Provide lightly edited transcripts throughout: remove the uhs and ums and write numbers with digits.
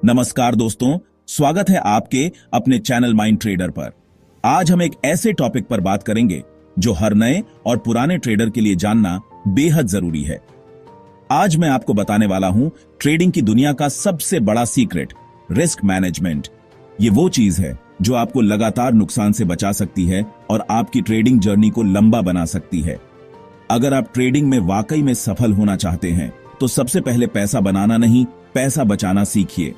नमस्कार दोस्तों, स्वागत है आपके अपने चैनल माइंड ट्रेडर पर। आज हम एक ऐसे टॉपिक पर बात करेंगे जो हर नए और पुराने ट्रेडर के लिए जानना बेहद जरूरी है। आज मैं आपको बताने वाला हूं ट्रेडिंग की दुनिया का सबसे बड़ा सीक्रेट, रिस्क मैनेजमेंट। ये वो चीज है जो आपको लगातार नुकसान से बचा सकती है और आपकी ट्रेडिंग जर्नी को लंबा बना सकती है। अगर आप ट्रेडिंग में वाकई में सफल होना चाहते हैं तो सबसे पहले पैसा बनाना नहीं, पैसा बचाना सीखिए।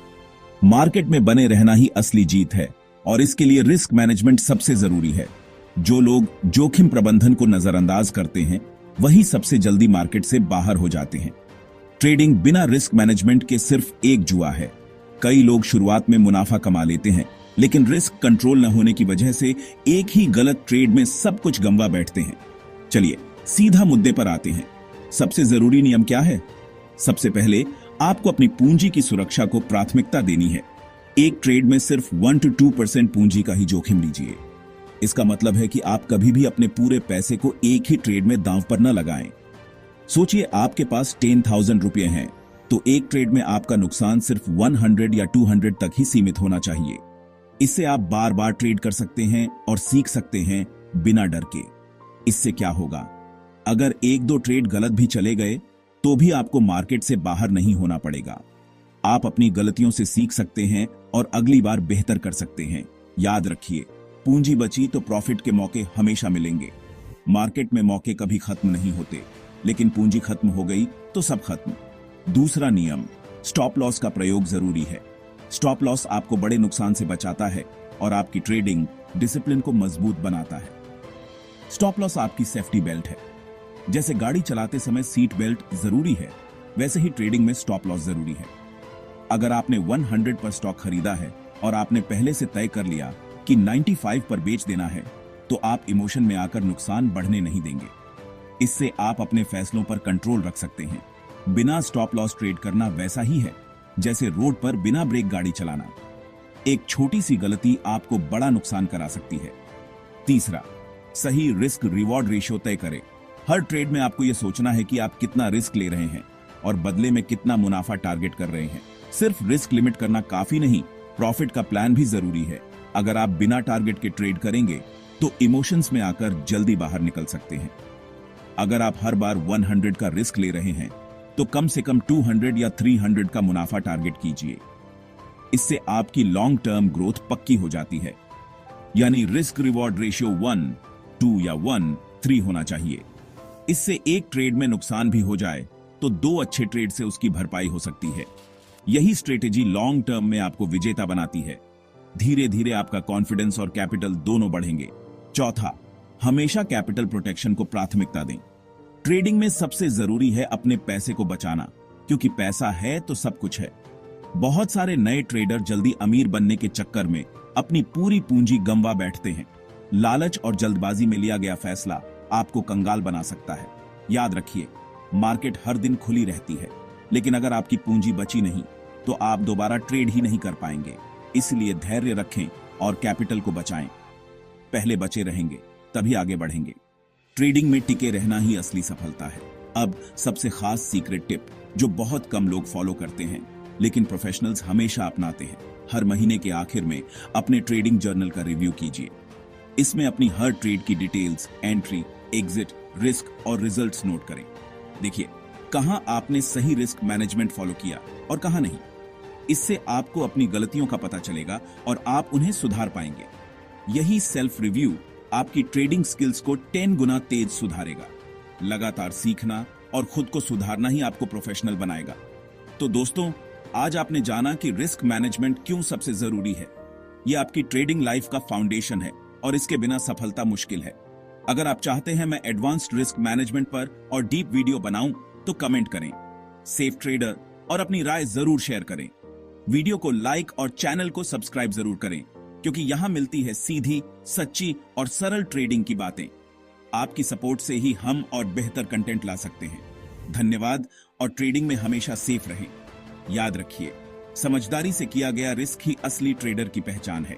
मार्केट में बने रहना ही असली जीत है और इसके लिए रिस्क मैनेजमेंट सबसे जरूरी है। जो लोग जोखिम प्रबंधन को नजरअंदाज करते हैं वही सबसे जल्दी मार्केट से बाहर हो जाते हैं। ट्रेडिंग बिना रिस्क मैनेजमेंट के सिर्फ एक जुआ है। कई लोग शुरुआत में मुनाफा कमा लेते हैं, लेकिन रिस्क कंट्रोल न होने की वजह से एक ही गलत ट्रेड में सब कुछ गंवा बैठते हैं। चलिए सीधा मुद्दे पर आते हैं। सबसे जरूरी नियम क्या है? सबसे पहले आपको अपनी पूंजी की सुरक्षा को प्राथमिकता देनी है। एक ट्रेड में सिर्फ 1 to 2% पूंजी का ही जोखिम लीजिए। इसका मतलब है कि आप कभी भी अपने पूरे पैसे को एक ही ट्रेड में दांव पर न लगाएं। सोचिए आपके पास 10,000 रुपए हैं तो एक ट्रेड में आपका नुकसान सिर्फ 100 या 200 तक ही सीमित होना चाहिए। इससे आप बार बार ट्रेड कर सकते हैं और सीख सकते हैं बिना डर के। इससे क्या होगा? अगर एक दो ट्रेड गलत भी चले गए तो भी आपको मार्केट से बाहर नहीं होना पड़ेगा। आप अपनी गलतियों से सीख सकते हैं और अगली बार बेहतर कर सकते हैं। याद रखिए, पूंजी बची तो प्रॉफिट के मौके हमेशा मिलेंगे। मार्केट में मौके कभी खत्म नहीं होते, लेकिन पूंजी खत्म हो गई तो सब खत्म। दूसरा नियम, स्टॉप लॉस का प्रयोग जरूरी है। स्टॉप लॉस आपको बड़े नुकसान से बचाता है और आपकी ट्रेडिंग डिसिप्लिन को मजबूत बनाता है। स्टॉप लॉस आपकी सेफ्टी बेल्ट है। जैसे गाड़ी चलाते समय सीट बेल्ट जरूरी है, वैसे ही ट्रेडिंग में स्टॉप लॉस जरूरी है। अगर आपने 100 पर स्टॉक खरीदा है और आपने पहले से तय कर लिया कि 95 पर बेच देना है, तो आप इमोशन में आकर नुकसान बढ़ने नहीं देंगे। इससे आप अपने फैसलों पर कंट्रोल रख सकते हैं। बिना स्टॉप लॉस ट्रेड करना वैसा ही है जैसे रोड पर बिना ब्रेक गाड़ी चलाना। एक छोटी सी गलती आपको बड़ा नुकसान करा सकती है। तीसरा, सही रिस्क रिवॉर्ड रेशियो तय करें। हर ट्रेड में आपको यह सोचना है कि आप कितना रिस्क ले रहे हैं और बदले में कितना मुनाफा टारगेट कर रहे हैं। सिर्फ रिस्क लिमिट करना काफी नहीं, प्रॉफिट का प्लान भी जरूरी है। अगर आप बिना टारगेट के ट्रेड करेंगे तो इमोशंस में आकर जल्दी बाहर निकल सकते हैं। अगर आप हर बार 100 का रिस्क ले रहे हैं तो कम से कम 200 या 300 का मुनाफा टारगेट कीजिए। इससे आपकी लॉन्ग टर्म ग्रोथ पक्की हो जाती है। यानी रिस्क रिवॉर्ड रेशियो 1, 2 या 1, 3 होना चाहिए। इससे एक ट्रेड में नुकसान भी हो जाए तो दो अच्छे ट्रेड से उसकी भरपाई हो सकती है। यही स्ट्रेटेजी लॉन्ग टर्म में आपको विजेता बनाती है। धीरे धीरे आपका कॉन्फिडेंस और कैपिटल दोनों बढ़ेंगे। चौथा, हमेशा कैपिटल प्रोटेक्शन को प्राथमिकता दें। ट्रेडिंग में सबसे जरूरी है अपने पैसे को बचाना, क्योंकि पैसा है तो सब कुछ है। बहुत सारे नए ट्रेडर जल्दी अमीर बनने के चक्कर में अपनी पूरी पूंजी गंवा बैठते हैं। लालच और जल्दबाजी में लिया गया फैसला आपको कंगाल बना सकता है। याद रखिए, मार्केट हर दिन खुली रहती है, लेकिन अगर आपकी पूंजी बची नहीं तो आप दोबारा ट्रेड ही नहीं कर पाएंगे। इसलिए धैर्य रखें और कैपिटल को बचाएं। पहले बचे रहेंगे तभी आगे बढ़ेंगे। ट्रेडिंग में टिके रहना ही असली सफलता है। अब सबसे खास सीक्रेट टिप जो बहुत कम लोग फॉलो करते हैं, लेकिन प्रोफेशनल्स हमेशा अपनाते हैं। हर महीने के आखिर में अपने ट्रेडिंग जर्नल का रिव्यू कीजिए। इसमें अपनी हर ट्रेड की डिटेल्स, एंट्री, एग्जिट, रिस्क और रिजल्ट्स नोट करें। देखिए कहां आपने सही रिस्क मैनेजमेंट फॉलो किया और कहां नहीं। इससे आपको अपनी गलतियों का पता चलेगा और आप उन्हें सुधार पाएंगे। यही सेल्फ रिव्यू आपकी ट्रेडिंग स्किल्स को 10 गुना तेज सुधारेगा। लगातार सीखना और खुद को सुधारना ही आपको प्रोफेशनल बनाएगा। तो दोस्तों, आज आपने जाना कि रिस्क मैनेजमेंट क्यों सबसे जरूरी है। यह आपकी ट्रेडिंग लाइफ का फाउंडेशन है और इसके बिना सफलता मुश्किल है। अगर आप चाहते हैं मैं एडवांस्ड रिस्क मैनेजमेंट पर और डीप वीडियो बनाऊं तो कमेंट करें। सेफ ट्रेडर और अपनी राय जरूर शेयर करें। वीडियो को लाइक और चैनल को सब्सक्राइब जरूर करें, क्योंकि यहां मिलती है सीधी, सच्ची और सरल ट्रेडिंग की बातें। आपकी सपोर्ट से ही हम और बेहतर कंटेंट ला सकते हैं। धन्यवाद और ट्रेडिंग में हमेशा सेफ रहें। याद रखिए, समझदारी से किया गया रिस्क ही असली ट्रेडर की पहचान है।